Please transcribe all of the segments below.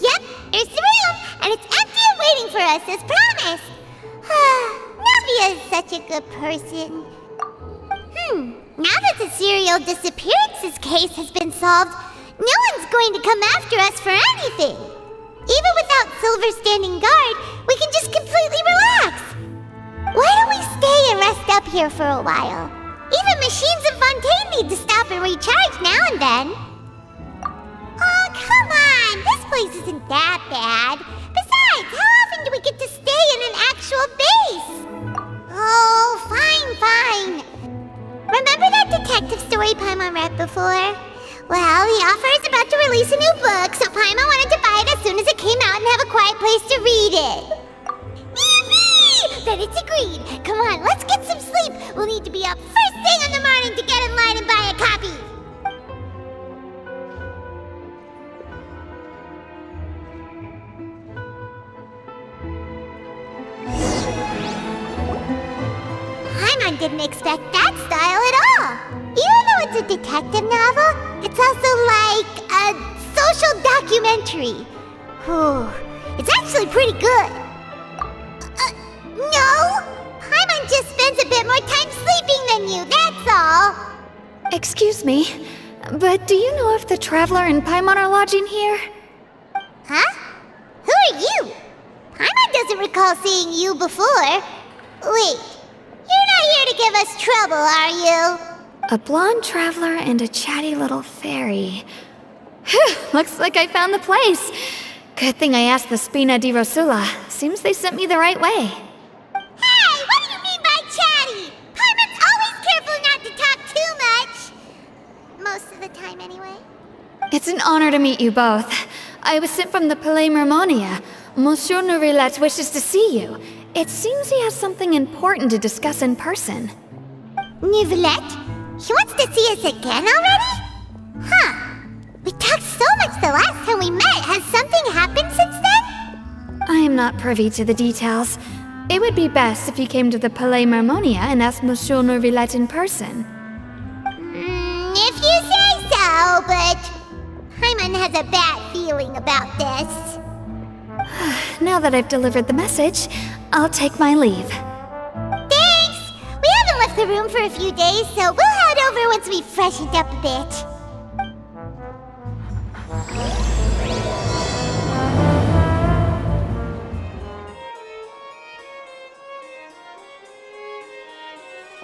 Yep, here's the room, and it's empty and waiting for us as promised. Neuvillette is such a good person. Now that the serial disappearances case has been solved, no one's going to come after us for anything. Even without Silver standing guard, we can just completely relax. Why don't we stay and rest up here for a while? Even machines in Fontaine need to stop and recharge now and then. Oh, come on! This place isn't that bad. Besides, how often do we get to stay in an actual base? Oh, fine. Remember that detective story Paimon read before? Well, the author is about to release a new book, so Paimon wanted to buy it as soon as it came out and have a quiet place to read it. Yippee! Then it's agreed. Come on, let's get some sleep. We'll need to be up first thing in the morning to get in line and buy a copy. Paimon didn't expect that style at all. Even though it's a detective novel, it's also like a social documentary. It's actually pretty good. No! Paimon just spends a bit more time sleeping than you, that's all. Excuse me, but do you know if the Traveler and Paimon are lodging here? Huh? Who are you? Paimon doesn't recall seeing you before. Wait, you're not here to give us trouble, are you? A blonde traveler and a chatty little fairy. Whew, looks like I found the place. Good thing I asked the Spina de Rosula. Seems they sent me the right way. Hey, what do you mean by chatty? Paimon's always careful not to talk too much. Most of the time, anyway. It's an honor to meet you both. I was sent from the Palais Mermonia. Monsieur Neuvillette wishes to see you. It seems he has something important to discuss in person. Neuvillette? He wants to see us again already? Huh. We talked so much the last time we met. Has something happened since then? I am not privy to the details. It would be best if you came to the Palais Mermonia and asked Monsieur Neuvillette in person. If you say so, but Paimon has a bad feeling about this. Now that I've delivered the message, I'll take my leave. Thanks! We haven't left the room for a few days, so we'll head over once we've freshened up a bit.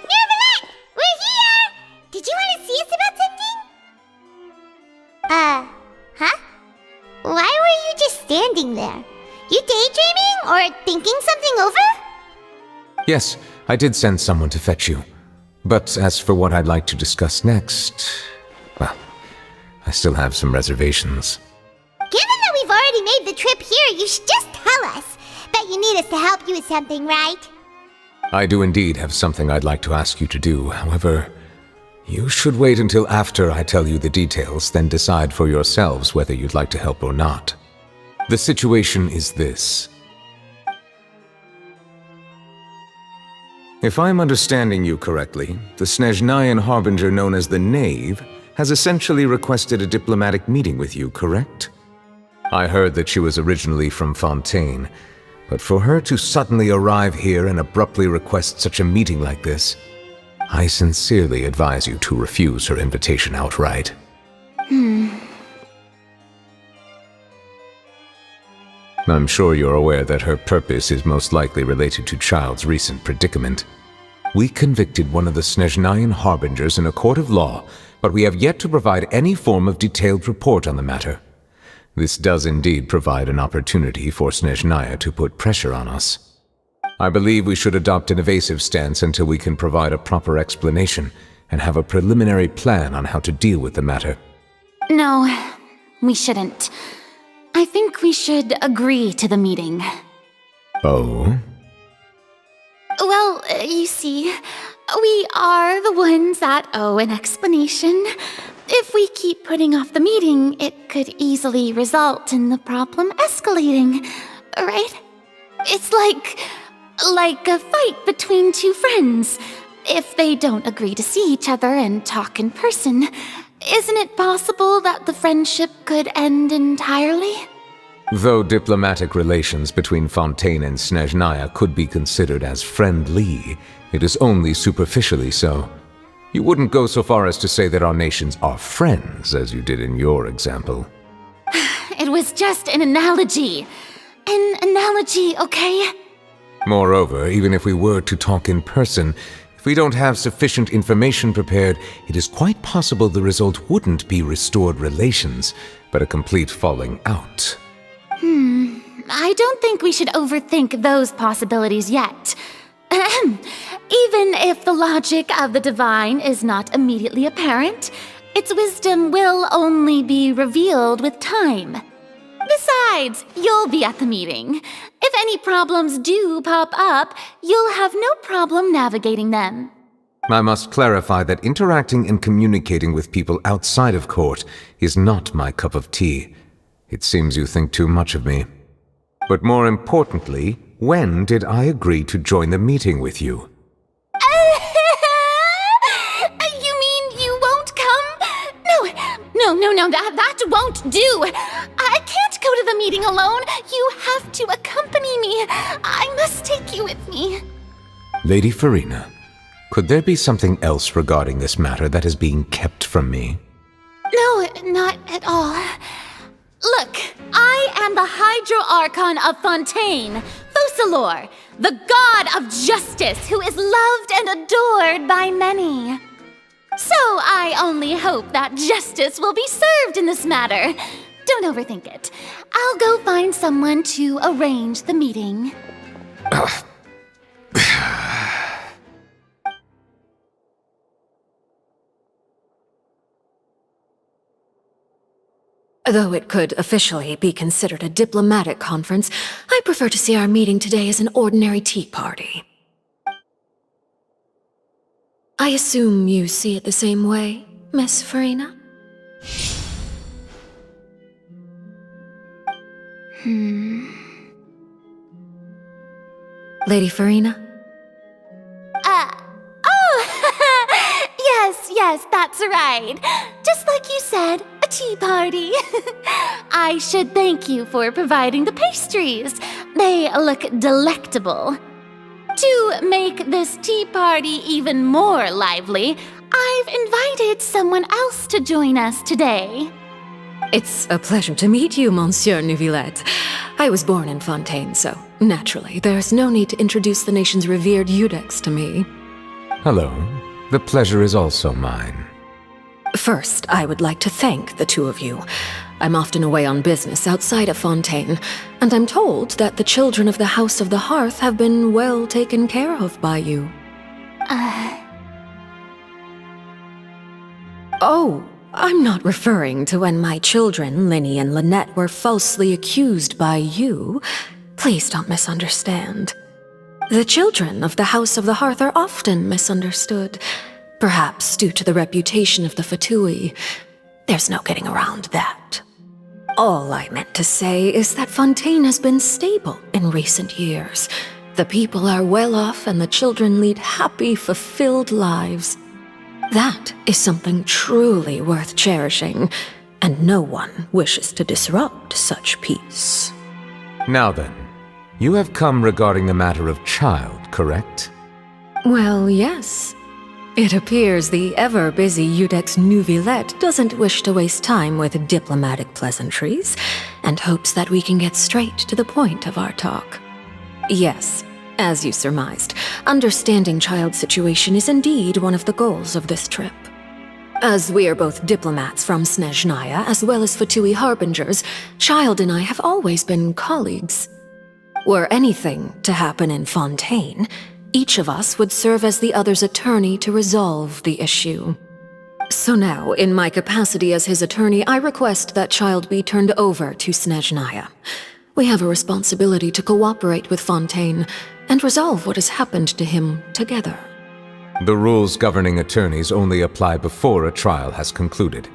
Neuvillette! We're here! Did you want to see us about something? Huh? Why were you just standing there? You daydreaming or thinking something over? Yes, I did send someone to fetch you. But as for what I'd like to discuss next, well, I still have some reservations. Given that we've already made the trip here, you should just tell us. Bet you need us to help you with something, right? I do indeed have something I'd like to ask you to do. However, you should wait until after I tell you the details, then decide for yourselves whether you'd like to help or not. The situation is this. If I'm understanding you correctly, the Snezhnayan harbinger known as the Knave has essentially requested a diplomatic meeting with you, correct? I heard that she was originally from Fontaine, but for her to suddenly arrive here and abruptly request such a meeting like this, I sincerely advise you to refuse her invitation outright. I'm sure you're aware that her purpose is most likely related to Child's recent predicament. We convicted one of the Snezhnayan harbingers in a court of law, but we have yet to provide any form of detailed report on the matter. This does indeed provide an opportunity for Snezhnaya to put pressure on us. I believe we should adopt an evasive stance until we can provide a proper explanation and have a preliminary plan on how to deal with the matter. No, we shouldn't. I think we should agree to the meeting. Oh? Well, you see, we are the ones that owe an explanation. If we keep putting off the meeting, it could easily result in the problem escalating, right? It's like a fight between two friends. If they don't agree to see each other and talk in person, isn't it possible that the friendship could end entirely? Though diplomatic relations between Fontaine and Snezhnaya could be considered as friendly, it is only superficially so. You wouldn't go so far as to say that our nations are friends, as you did in your example. It was just an analogy. An analogy, okay? Moreover, even if we were to talk in person, if we don't have sufficient information prepared, it is quite possible the result wouldn't be restored relations, but a complete falling out. I don't think we should overthink those possibilities yet. Even if the logic of the divine is not immediately apparent, its wisdom will only be revealed with time. Besides, you'll be at the meeting. If any problems do pop up, you'll have no problem navigating them. I must clarify that interacting and communicating with people outside of court is not my cup of tea. It seems you think too much of me. But more importantly, when did I agree to join the meeting with you? You mean you won't come? No, that won't do. I can't go to the meeting alone. You have to accompany me. I must take you with me. Lady Farina, could there be something else regarding this matter that is being kept from me? No, not at all. Look, I am the Hydro-Archon of Fontaine, Focalor, the god of justice who is loved and adored by many. So I only hope that justice will be served in this matter. Don't overthink it. I'll go find someone to arrange the meeting. Though it could officially be considered a diplomatic conference, I prefer to see our meeting today as an ordinary tea party. I assume you see it the same way, Miss Farina? Lady Farina? Yes, that's right. Just like you said, a tea party. I should thank you for providing the pastries. They look delectable. To make this tea party even more lively, I've invited someone else to join us today. It's a pleasure to meet you, Monsieur Neuvillette. I was born in Fontaine, so naturally, there's no need to introduce the nation's revered Iudex to me. Hello. The pleasure is also mine. First, I would like to thank the two of you. I'm often away on business outside of Fontaine, and I'm told that the children of the House of the Hearth have been well taken care of by you. Oh, I'm not referring to when my children, Linny and Lynette, were falsely accused by you. Please don't misunderstand. The children of the House of the Hearth are often misunderstood, perhaps due to the reputation of the Fatui. There's no getting around that. All I meant to say is that Fontaine has been stable in recent years. The people are well off and the children lead happy, fulfilled lives. That is something truly worth cherishing, and no one wishes to disrupt such peace. Now then, you have come regarding the matter of child, correct? Well, yes. It appears the ever-busy Iudex Neuvillette doesn't wish to waste time with diplomatic pleasantries, and hopes that we can get straight to the point of our talk. Yes, as you surmised, understanding child's situation is indeed one of the goals of this trip. As we are both diplomats from Snezhnaya as well as Fatui harbingers, Child and I have always been colleagues. Were anything to happen in Fontaine, each of us would serve as the other's attorney to resolve the issue. So now, in my capacity as his attorney, I request that Child be turned over to Snezhnaya. We have a responsibility to cooperate with Fontaine and resolve what has happened to him together. The rules governing attorneys only apply before a trial has concluded.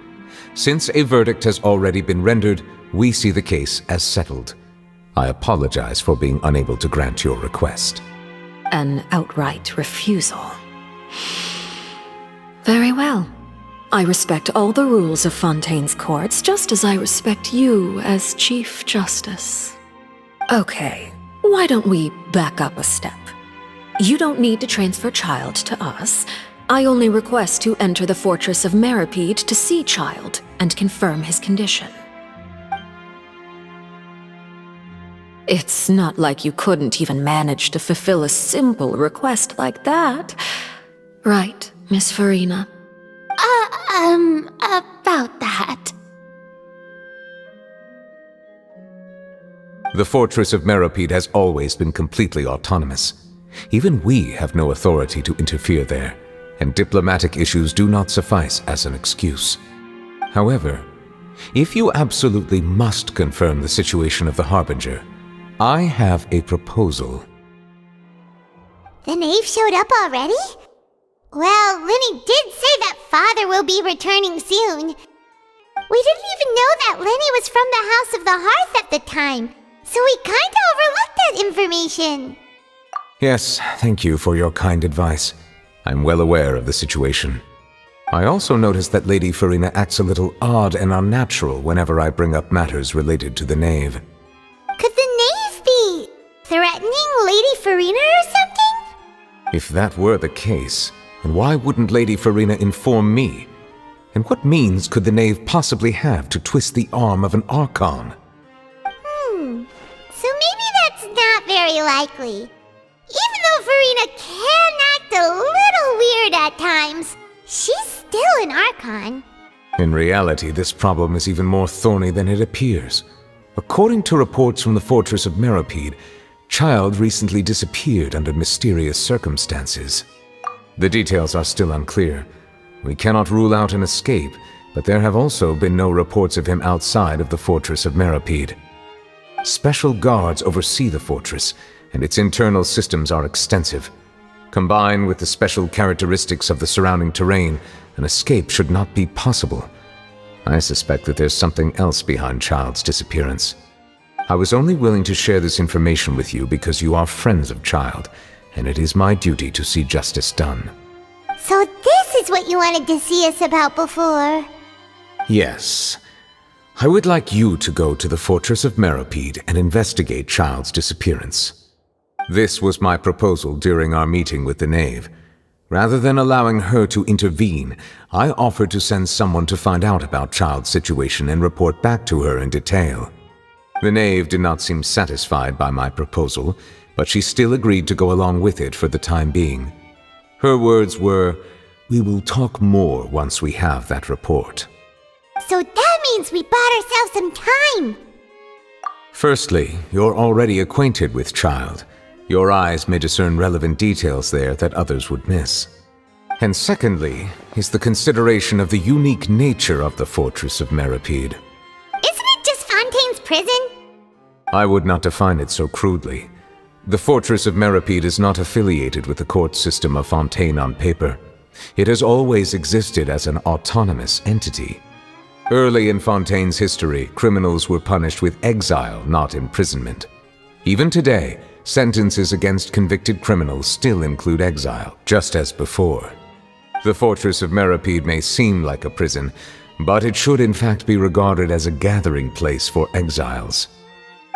Since a verdict has already been rendered, we see the case as settled. I apologize for being unable to grant your request. An outright refusal. Very well. I respect all the rules of Fontaine's courts, just as I respect you as Chief Justice. Okay, why don't we back up a step? You don't need to transfer Child to us. I only request to enter the fortress of Meropide to see Child and confirm his condition. It's not like you couldn't even manage to fulfill a simple request like that. Right, Miss Farina? About that. The fortress of Meropide has always been completely autonomous. Even we have no authority to interfere there, and diplomatic issues do not suffice as an excuse. However, if you absolutely must confirm the situation of the Harbinger, I have a proposal. The Knave showed up already? Well, Lenny did say that Father will be returning soon. We didn't even know that Lenny was from the House of the Hearth at the time, so we kinda overlooked that information. Yes, thank you for your kind advice. I'm well aware of the situation. I also noticed that Lady Farina acts a little odd and unnatural whenever I bring up matters related to the Knave. Could the Knave be threatening Lady Farina or something? If that were the case, then why wouldn't Lady Farina inform me? And what means could the Knave possibly have to twist the arm of an Archon? So maybe that's not very likely. Even though Farina can act a little weird at times, she's still an Archon. In reality, this problem is even more thorny than it appears. According to reports from the fortress of Meropide, Child recently disappeared under mysterious circumstances. The details are still unclear. We cannot rule out an escape, but there have also been no reports of him outside of the fortress of Meropide. Special guards oversee the fortress, and its internal systems are extensive. Combined with the special characteristics of the surrounding terrain, an escape should not be possible. I suspect that there's something else behind Child's disappearance. I was only willing to share this information with you because you are friends of Child, and it is my duty to see justice done. So this is what you wanted to see us about before. Yes. I would like you to go to the fortress of Meropide and investigate Child's disappearance. This was my proposal during our meeting with the Knave. Rather than allowing her to intervene, I offered to send someone to find out about Child's situation and report back to her in detail. The Knave did not seem satisfied by my proposal, but she still agreed to go along with it for the time being. Her words were, "We will talk more once we have that report." So that means we bought ourselves some time. Firstly, you're already acquainted with Child. Your eyes may discern relevant details there that others would miss. And secondly, is the consideration of the unique nature of the fortress of Meropide. Isn't it just Fontaine's prison? I would not define it so crudely. The fortress of Meropide is not affiliated with the court system of Fontaine on paper. It has always existed as an autonomous entity. Early in Fontaine's history, criminals were punished with exile, not imprisonment. Even today, sentences against convicted criminals still include exile, just as before. The fortress of Meropide may seem like a prison, but it should in fact be regarded as a gathering place for exiles.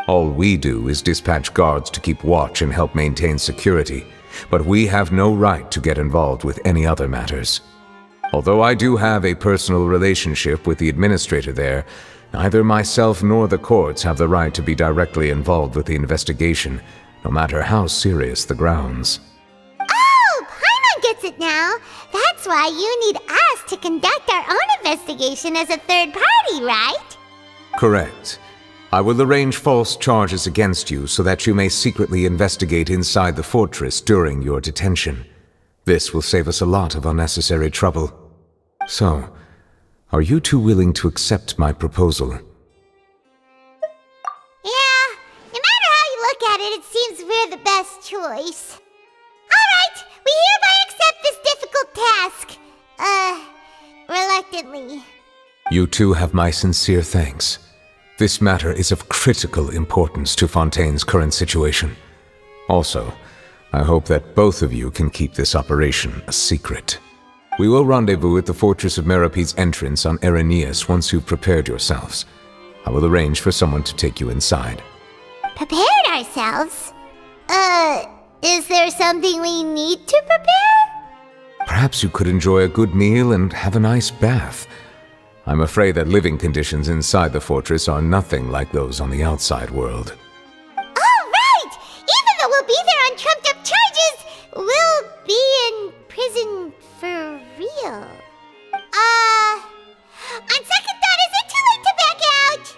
All we do is dispatch guards to keep watch and help maintain security, but we have no right to get involved with any other matters. Although I do have a personal relationship with the administrator there, neither myself nor the courts have the right to be directly involved with the investigation, no matter how serious the grounds. Oh, Paimon gets it now. That's why you need us to conduct our own investigation as a third party, right? Correct. I will arrange false charges against you so that you may secretly investigate inside the fortress during your detention. This will save us a lot of unnecessary trouble. So, are you two willing to accept my proposal? Yeah, no matter how you look at it, it seems we're the best choice. Alright, we hereby accept this difficult task. Reluctantly. You two have my sincere thanks. This matter is of critical importance to Fontaine's current situation. Also, I hope that both of you can keep this operation a secret. We will rendezvous at the Fortress of Meropide's entrance on Erinius once you've prepared yourselves. I will arrange for someone to take you inside. Prepared ourselves? Is there something we need to prepare? Perhaps you could enjoy a good meal and have a nice bath. I'm afraid that living conditions inside the fortress are nothing like those on the outside world. Oh, right! Even though we'll be there on trumped-up charges, we'll be in prison for real. On second thought, is it too late to back out?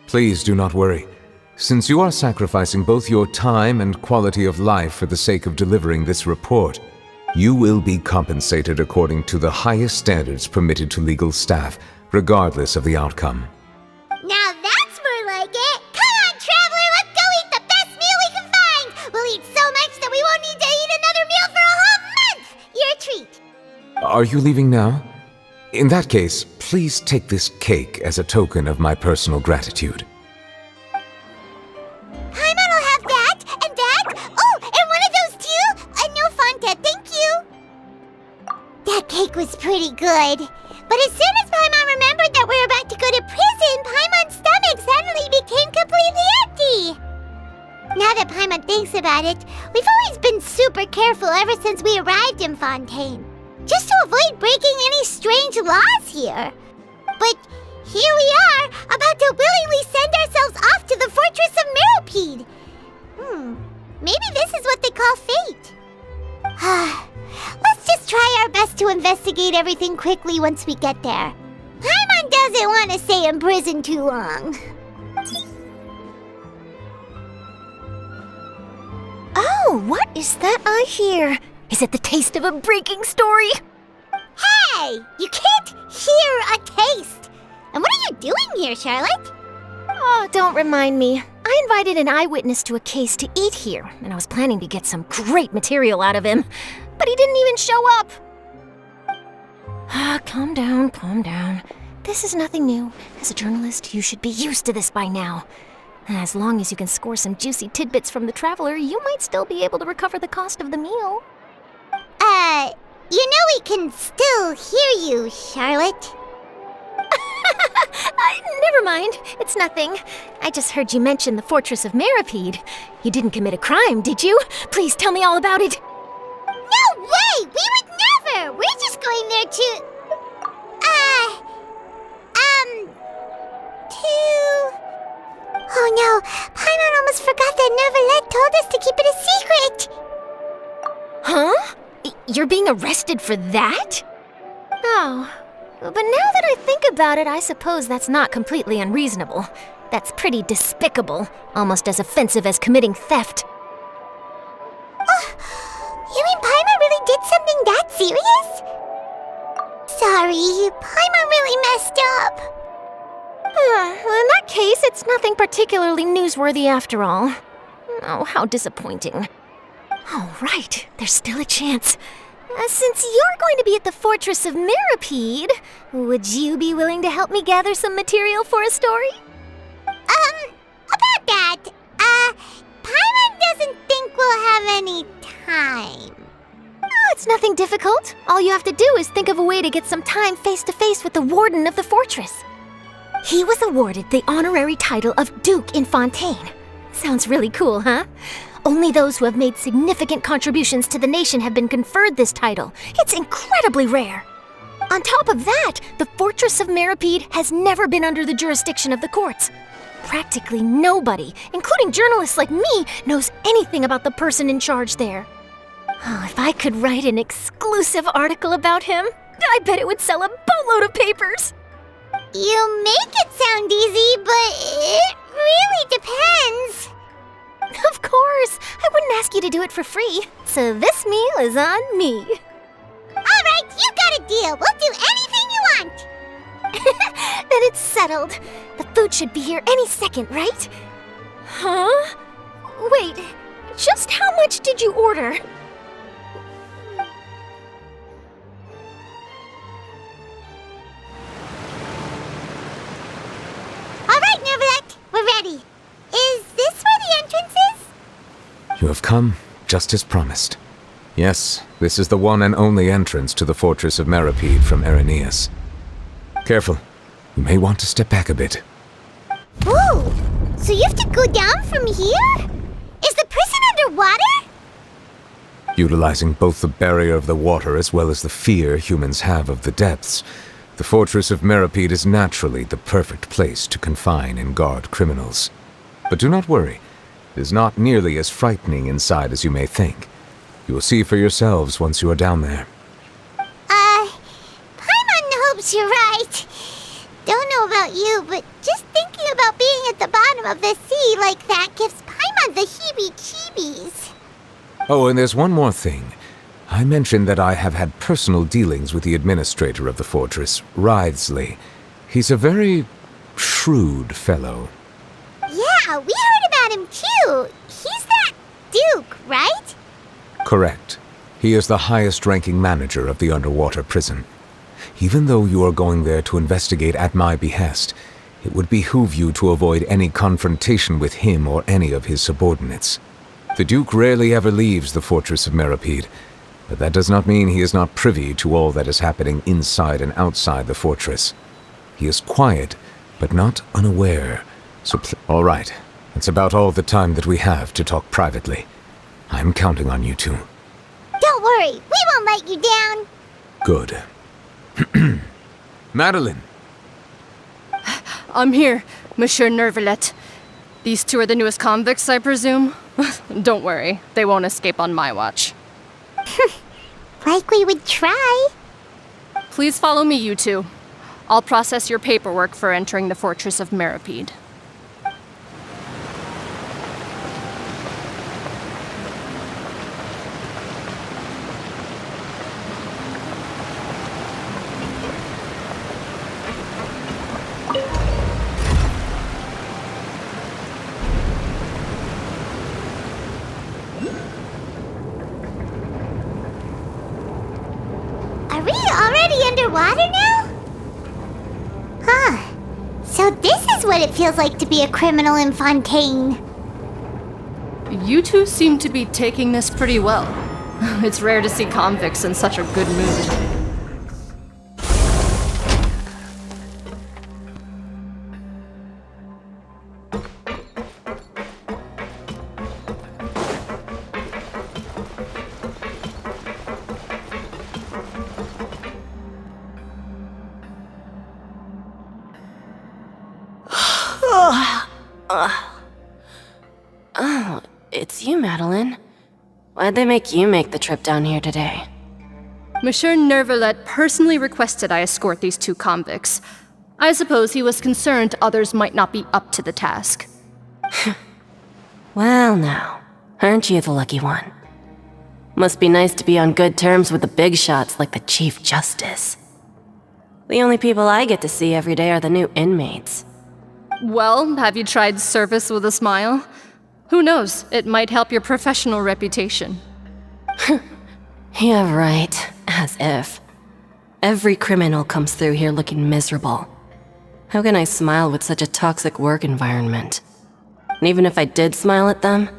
Please do not worry. Since you are sacrificing both your time and quality of life for the sake of delivering this report, you will be compensated according to the highest standards permitted to legal staff, regardless of the outcome. Now that's more like it! Come on, Traveler, let's go eat the best meal we can find! We'll eat so much that we won't need to eat another meal for a whole month! You're a treat! Are you leaving now? In that case, please take this cake as a token of my personal gratitude. Paimon will have that, and that, oh, and one of those too! No Fontaine, thank you! That cake was pretty good. But as soon as Paimon remembered that we're about to go to prison, Paimon's stomach suddenly became completely empty! Now that Paimon thinks about it, we've always been super careful ever since we arrived in Fontaine. Just to avoid breaking any strange laws here. But here we are, about to willingly send ourselves off to the Fortress of Meropide. Maybe this is what they call fate. Let's just try our best to investigate everything quickly once we get there. Paimon doesn't want to stay in prison too long. Oh, what is that I hear? Is it the taste of a breaking story? Hey! You can't hear a taste! And what are you doing here, Charlotte? Oh, don't remind me. I invited an eyewitness to a case to eat here, and I was planning to get some great material out of him. But he didn't even show up. Calm down, calm down. This is nothing new. As a journalist, you should be used to this by now. As long as you can score some juicy tidbits from the Traveler, you might still be able to recover the cost of the meal. You know we can still hear you, Charlotte. Never mind. It's nothing. I just heard you mention the Fortress of Meropide. You didn't commit a crime, did you? Please tell me all about it. No way! We would never! We're just going there to... Oh no, Paimon almost forgot that Neuvillette told us to keep it a secret! Huh? You're being arrested for that? Oh, but now that I think about it, I suppose that's not completely unreasonable. That's pretty despicable, almost as offensive as committing theft. You mean Paimon really did something that serious? Sorry, Paimon really messed up. Well, in that case, it's nothing particularly newsworthy after all. Oh, how disappointing. All right, there's still a chance. Since you're going to be at the Fortress of Meropide, would you be willing to help me gather some material for a story? About that, Paimon doesn't think we'll have any time. Oh, it's nothing difficult. All you have to do is think of a way to get some time face-to-face with the warden of the fortress. He was awarded the honorary title of Duke in Fontaine. Sounds really cool, huh? Only those who have made significant contributions to the nation have been conferred this title. It's incredibly rare. On top of that, the Fortress of Meropide has never been under the jurisdiction of the courts. Practically nobody, including journalists like me, knows anything about the person in charge there. Oh, if I could write an exclusive article about him, I bet it would sell a boatload of papers. You make it sound easy, but it really depends. Of course, I wouldn't ask you to do it for free, so this meal is on me. All right, you got a deal. We'll do anything you want. Then it's settled. The food should be here any second, right? Huh? Wait, just how much did you order? All right, Neuvillette, we're ready. Is this where the entrance is? You have come just as promised. Yes, this is the one and only entrance to the fortress of Meropide from Irenaeus. Careful. You may want to step back a bit. Whoa! So you have to go down from here? Is the prison underwater? Utilizing both the barrier of the water as well as the fear humans have of the depths, the fortress of Meropide is naturally the perfect place to confine and guard criminals. But do not worry. It is not nearly as frightening inside as you may think. You will see for yourselves once you are down there. Paimon hopes you're right. Don't know about you, but just thinking about being at the bottom of the sea like that gives Paimon the heebie-jeebies. Oh, and there's one more thing. I mentioned that I have had personal dealings with the administrator of the fortress, Writhsley. He's a very shrewd fellow. Yeah, we heard about him too. He's that Duke, right? Correct. He is the highest-ranking manager of the underwater prison. Even though you are going there to investigate at my behest, it would behoove you to avoid any confrontation with him or any of his subordinates. The Duke rarely ever leaves the fortress of Meropide, but that does not mean he is not privy to all that is happening inside and outside the fortress. He is quiet, but not unaware, so all right, that's about all the time that we have to talk privately. I'm counting on you two. Don't worry, we won't let you down. Good. Madeline! I'm here, Monsieur Neuvillette. These two are the newest convicts, I presume? Don't worry, they won't escape on my watch. Like we would try. Please follow me, you two. I'll process your paperwork for entering the fortress of Meropide. Are we already underwater now? Huh. So this is what it feels like to be a criminal in Fontaine. You two seem to be taking this pretty well. It's rare to see convicts in such a good mood. Oh, it's you, Madeline. Why'd they make you make the trip down here today? Monsieur Neuvillette personally requested I escort these two convicts. I suppose he was concerned others might not be up to the task. Well now, aren't you the lucky one? Must be nice to be on good terms with the big shots like the Chief Justice. The only people I get to see every day are the new inmates. Well, have you tried service with a smile? Who knows, it might help your professional reputation. Yeah, right. As if. Every criminal comes through here looking miserable. How can I smile with such a toxic work environment? And even if I did smile at them,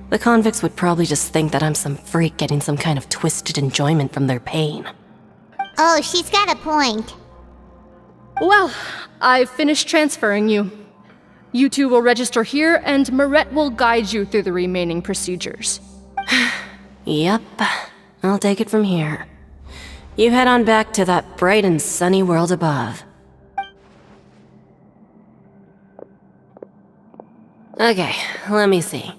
the convicts would probably just think that I'm some freak getting some kind of twisted enjoyment from their pain. Oh, she's got a point. Well, I've finished transferring you. You two will register here, and Marette will guide you through the remaining procedures. Yep, I'll take it from here. You head on back to that bright and sunny world above. Okay, let me see.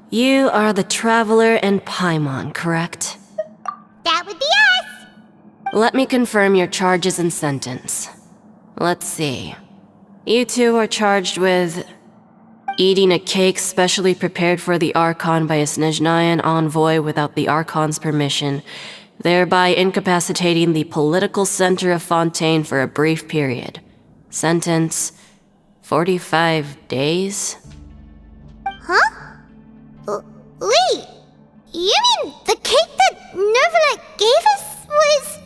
You are the Traveler and Paimon, correct? That would be us. Let me confirm your charges and sentence. Let's see. You two are charged with eating a cake specially prepared for the Archon by a Snezhnayan envoy without the Archon's permission, thereby incapacitating the political center of Fontaine for a brief period. Sentence, 45 days? Huh? Wait, you mean the cake that Neuvillette gave us was...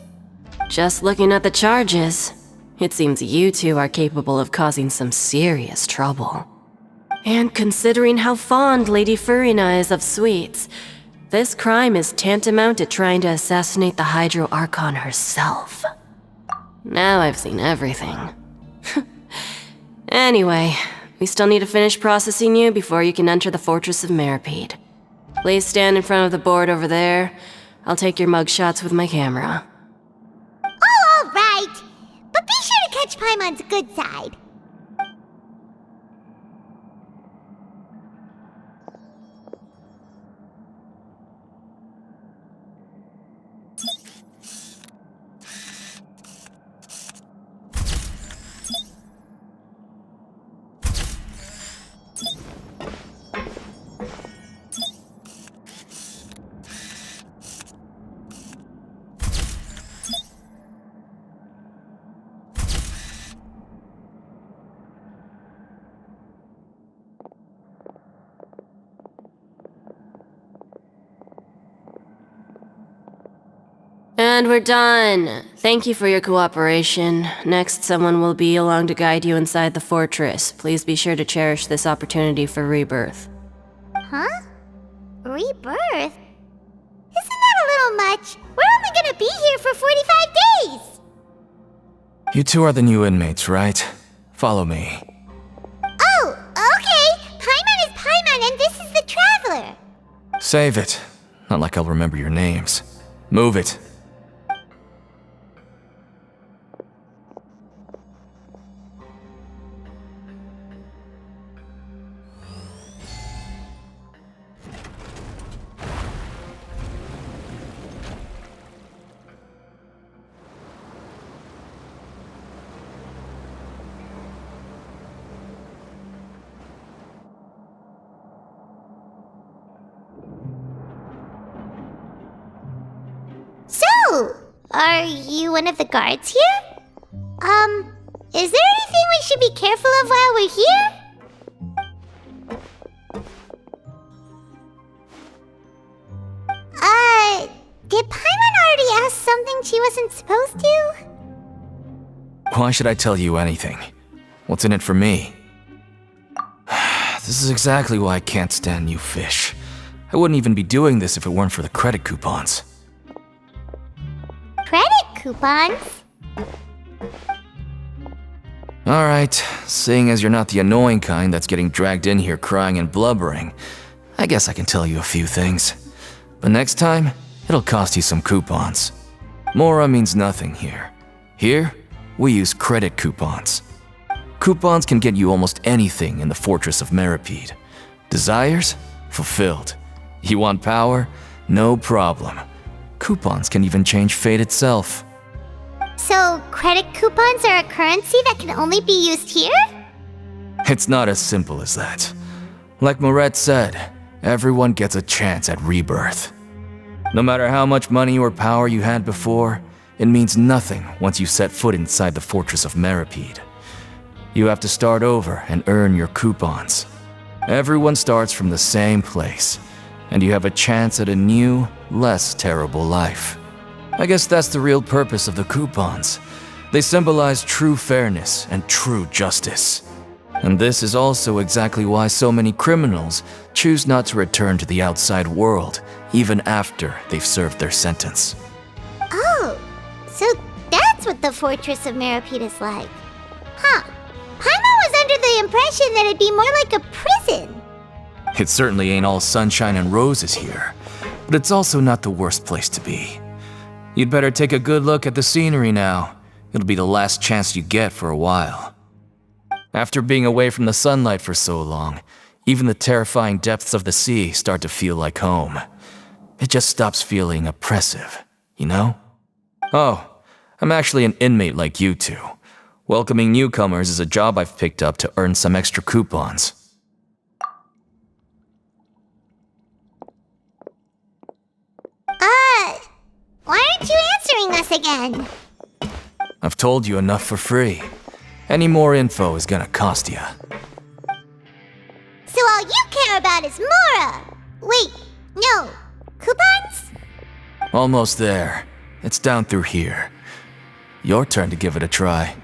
Just looking at the charges, it seems you two are capable of causing some serious trouble. And considering how fond Lady Furina is of sweets, this crime is tantamount to trying to assassinate the Hydro Archon herself. Now I've seen everything. Anyway, we still need to finish processing you before you can enter the Fortress of Meropide. Please stand in front of the board over there. I'll take your mugshots with my camera. Oh, all right. But be sure to catch Paimon's good side. And we're done. Thank you for your cooperation. Next, someone will be along to guide you inside the fortress. Please be sure to cherish this opportunity for rebirth. Huh? Rebirth? Isn't that a little much? We're only gonna be here for 45 days! You two are the new inmates, right? Follow me. Oh, okay! Paimon is Paimon and this is the Traveler! Save it. Not like I'll remember your names. Move it. So, are you one of the guards here? Is there anything we should be careful of while we're here? Did Paimon already ask something she wasn't supposed to? Why should I tell you anything? What's in it for me? This is exactly why I can't stand you fish. I wouldn't even be doing this if it weren't for the credit coupons. Credit coupons? Alright, seeing as you're not the annoying kind that's getting dragged in here crying and blubbering, I guess I can tell you a few things. But next time, it'll cost you some coupons. Mora means nothing here. Here, we use credit coupons. Coupons can get you almost anything in the Fortress of Meropide. Desires? Fulfilled. You want power? No problem. Coupons can even change fate itself. So, credit coupons are a currency that can only be used here? It's not as simple as that. Like Moret said, everyone gets a chance at rebirth. No matter how much money or power you had before, it means nothing once you set foot inside the Fortress of Meropide. You have to start over and earn your coupons. Everyone starts from the same place, and you have a chance at a new, less terrible life. I guess that's the real purpose of the coupons. They symbolize true fairness and true justice. And this is also exactly why so many criminals choose not to return to the outside world, even after they've served their sentence. Oh, so that's what the Fortress of Meropide is like. Huh. Paimon was under the impression that it'd be more like a prison. It certainly ain't all sunshine and roses here, but it's also not the worst place to be. You'd better take a good look at the scenery now. It'll be the last chance you get for a while. After being away from the sunlight for so long, even the terrifying depths of the sea start to feel like home. It just stops feeling oppressive, you know? Oh, I'm actually an inmate like you two. Welcoming newcomers is a job I've picked up to earn some extra coupons. Why aren't you answering us again? I've told you enough for free. Any more info is gonna cost you. So all you care about is Mora! Wait, no. Coupons? Almost there. It's down through here. Your turn to give it a try.